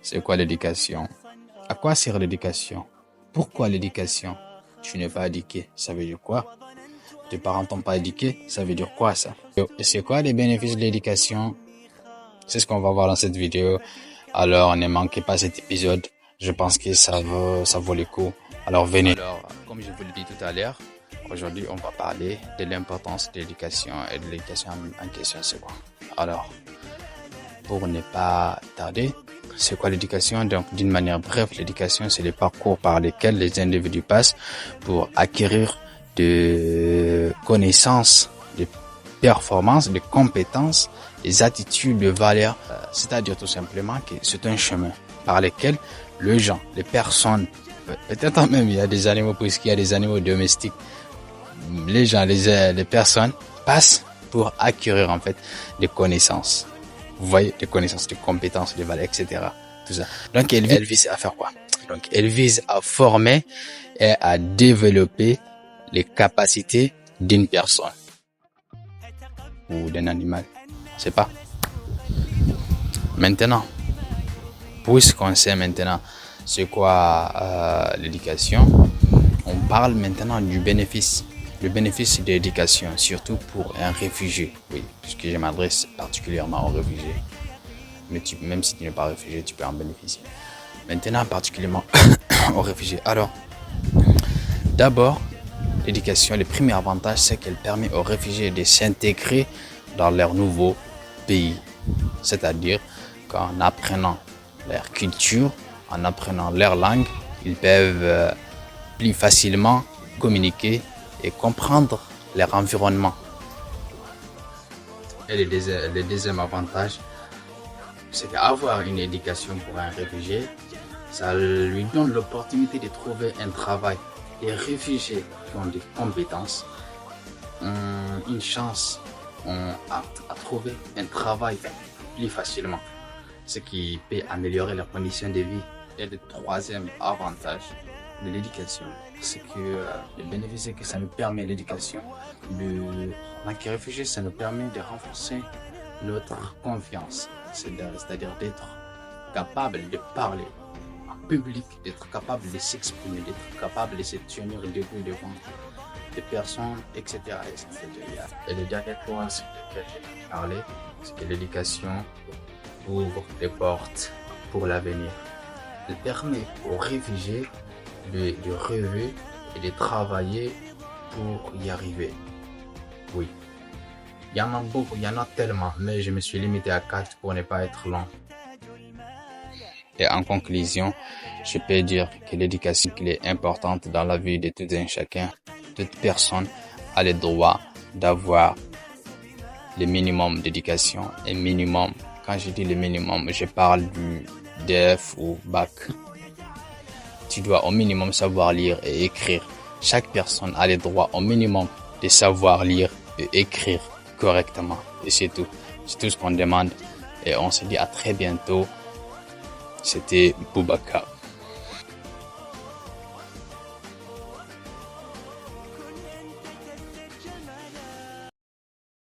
C'est quoi l'éducation? À quoi sert l'éducation? Pourquoi l'éducation? Tu n'es pas éduqué, ça veut dire quoi? Tes parents t'ont pas éduqué, ça veut dire quoi ça? Et c'est quoi les bénéfices de l'éducation? C'est ce qu'on va voir dans cette vidéo. Alors ne manquez pas cet épisode. Je pense que ça vaut le coup. Alors venez. Alors, comme je vous l'ai dit tout à l'heure, aujourd'hui on va parler de l'importance de l'éducation et de l'éducation en question c'est quoi. Alors, pour ne pas tarder, c'est quoi l'éducation? Donc, d'une manière brève, l'éducation, c'est les parcours par lesquels les individus passent pour acquérir de connaissances, de performances, de compétences, des attitudes, de valeurs. C'est-à-dire tout simplement que c'est un chemin par lequel les gens, les personnes, peut-être même il y a des animaux puisqu'il y a des animaux domestiques, les gens, les personnes passent pour acquérir en fait des connaissances. Vous voyez, des connaissances, des compétences, des valeurs, etc. Tout ça. Donc, elle vise à faire quoi? Donc, elle vise à former et à développer les capacités d'une personne ou d'un animal. Je sais pas. Maintenant, puisqu'on sait maintenant c'est quoi l'éducation, on parle maintenant du bénéfice. Le bénéfice de l'éducation, surtout pour un réfugié. Oui, puisque je m'adresse particulièrement aux réfugiés. Mais même si tu n'es pas réfugié, tu peux en bénéficier. Maintenant, particulièrement aux réfugiés. Alors, d'abord, l'éducation, le premier avantage, c'est qu'elle permet aux réfugiés de s'intégrer dans leur nouveau pays. C'est-à-dire qu'en apprenant leur culture, en apprenant leur langue, ils peuvent plus facilement communiquer et comprendre leur environnement. Et le deuxième avantage, c'est qu'avoir une éducation pour un réfugié, ça lui donne l'opportunité de trouver un travail. Les réfugiés qui ont des compétences ont une chance à trouver un travail plus facilement, ce qui peut améliorer leurs conditions de vie. Et le troisième avantage de l'éducation, c'est que le bénéfice que ça nous permet, l'éducation, en tant que réfugié, ça nous permet de renforcer notre confiance, c'est-à-dire d'être capable de parler en public, d'être capable de s'exprimer, d'être capable de se tenir debout devant des personnes, etc. Et le dernier point sur lequel je vais parler, c'est que l'éducation ouvre des portes pour l'avenir. Elle permet aux réfugiés de rêver et de travailler pour y arriver. Oui. Il y en a beaucoup, il y en a tellement, mais je me suis limité à 4 pour ne pas être long. Et en conclusion, je peux dire que l'éducation est importante dans la vie de tout un chacun. Toute personne a le droit d'avoir le minimum d'éducation. Et minimum, quand je dis le minimum, je parle du DEF ou bac. Tu dois au minimum savoir lire et écrire. Chaque personne a le droit au minimum de savoir lire et écrire correctement. Et c'est tout. C'est tout ce qu'on demande. Et on se dit à très bientôt. C'était Boubacar.